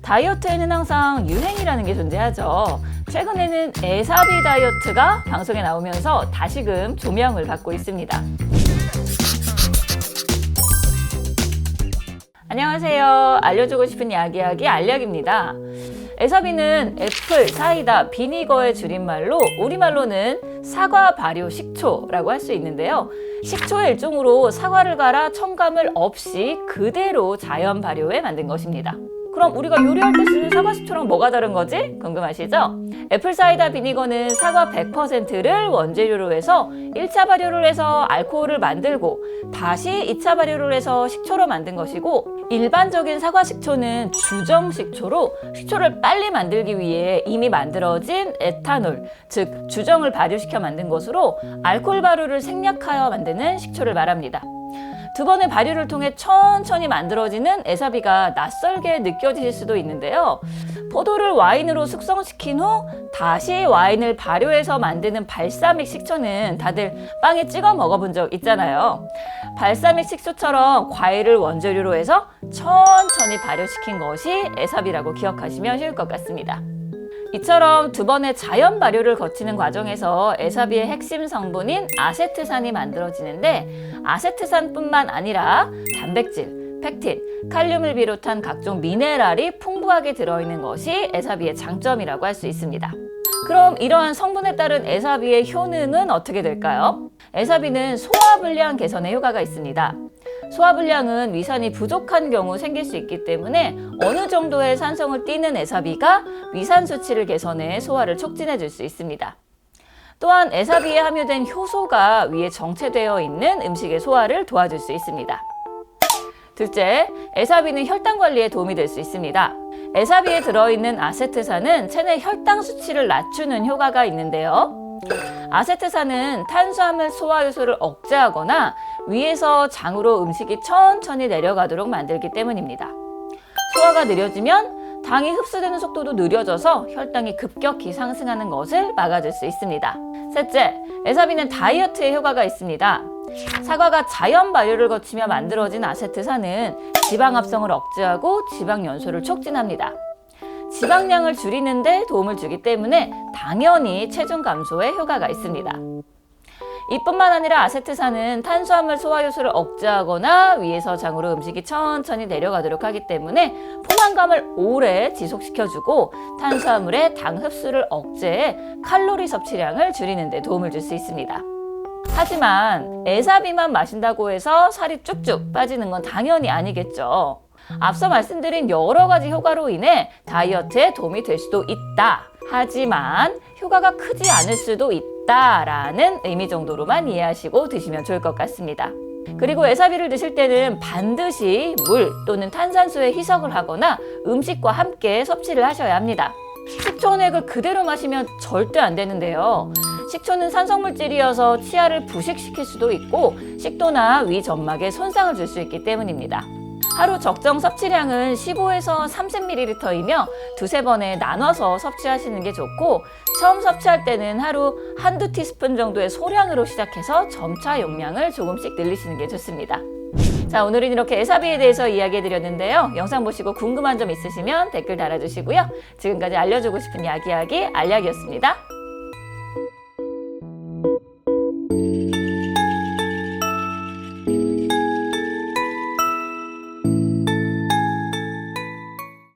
다이어트에는 항상 유행이라는 게 존재하죠. 최근에는 에사비 다이어트가 방송에 나오면서 다시금 조명을 받고 있습니다. 안녕하세요. 알려주고 싶은 야기야기 알약입니다. 에사비는 애플 사이다 비니거의 줄임말로 우리말로는 사과 발효 식초라고 할 수 있는데요. 식초의 일종으로 사과를 갈아 첨가물 없이 그대로 자연 발효해 만든 것입니다. 그럼 우리가 요리할 때 쓰는 사과 식초랑 뭐가 다른 거지? 궁금하시죠? 애플 사이다 비니거는 사과 100%를 원재료로 해서 1차 발효를 해서 알코올을 만들고 다시 2차 발효를 해서 식초로 만든 것이고, 일반적인 사과 식초는 주정 식초로 식초를 빨리 만들기 위해 이미 만들어진 에탄올, 즉 주정을 발효시켜 만든 것으로 알코올 발효를 생략하여 만드는 식초를 말합니다. 두 번의 발효를 통해 천천히 만들어지는 에사비가 낯설게 느껴지실 수도 있는데요. 포도를 와인으로 숙성시킨 후 다시 와인을 발효해서 만드는 발사믹 식초는 다들 빵에 찍어 먹어본 적 있잖아요. 발사믹 식초처럼 과일을 원재료로 해서 천천히 발효시킨 것이 에사비라고 기억하시면 쉬울 것 같습니다. 이처럼 두 번의 자연 발효를 거치는 과정에서 에사비의 핵심 성분인 아세트산이 만들어지는데, 아세트산뿐만 아니라 단백질, 펙틴, 칼륨을 비롯한 각종 미네랄이 풍부하게 들어있는 것이 에사비의 장점이라고 할 수 있습니다. 그럼 이러한 성분에 따른 에사비의 효능은 어떻게 될까요? 에사비는 소화불량 개선에 효과가 있습니다. 소화불량은 위산이 부족한 경우 생길 수 있기 때문에 어느 정도의 산성을 띠는 에사비가 위산 수치를 개선해 소화를 촉진해 줄 수 있습니다. 또한 에사비에 함유된 효소가 위에 정체되어 있는 음식의 소화를 도와줄 수 있습니다. 둘째, 에사비는 혈당 관리에 도움이 될 수 있습니다. 에사비에 들어있는 아세트산은 체내 혈당 수치를 낮추는 효과가 있는데요. 아세트산은 탄수화물 소화 효소를 억제하거나 위에서 장으로 음식이 천천히 내려가도록 만들기 때문입니다. 소화가 느려지면 당이 흡수되는 속도도 느려져서 혈당이 급격히 상승하는 것을 막아줄 수 있습니다. 셋째, 에사비는 다이어트에 효과가 있습니다. 사과가 자연 발효를 거치며 만들어진 아세트산은 지방 합성을 억제하고 지방 연소를 촉진합니다. 지방량을 줄이는 데 도움을 주기 때문에 당연히 체중 감소에 효과가 있습니다. 이뿐만 아니라 아세트산은 탄수화물 소화 효소를 억제하거나 위에서 장으로 음식이 천천히 내려가도록 하기 때문에 포만감을 오래 지속시켜주고 탄수화물의 당 흡수를 억제해 칼로리 섭취량을 줄이는 데 도움을 줄 수 있습니다. 하지만 에사비만 마신다고 해서 살이 쭉쭉 빠지는 건 당연히 아니겠죠. 앞서 말씀드린 여러 가지 효과로 인해 다이어트에 도움이 될 수도 있다. 하지만 효과가 크지 않을 수도 있다라는 의미 정도로만 이해하시고 드시면 좋을 것 같습니다. 그리고 에사비를 드실 때는 반드시 물 또는 탄산수에 희석을 하거나 음식과 함께 섭취를 하셔야 합니다. 식초원액을 그대로 마시면 절대 안 되는데요. 식초는 산성물질이어서 치아를 부식시킬 수도 있고 식도나 위 점막에 손상을 줄 수 있기 때문입니다. 하루 적정 섭취량은 15에서 30ml이며 두세 번에 나눠서 섭취하시는 게 좋고, 처음 섭취할 때는 하루 한두 티스푼 정도의 소량으로 시작해서 점차 용량을 조금씩 늘리시는 게 좋습니다. 자, 오늘은 이렇게 에사비에 대해서 이야기해드렸는데요. 영상 보시고 궁금한 점 있으시면 댓글 달아주시고요. 지금까지 알려주고 싶은 야기야기 알약이었습니다.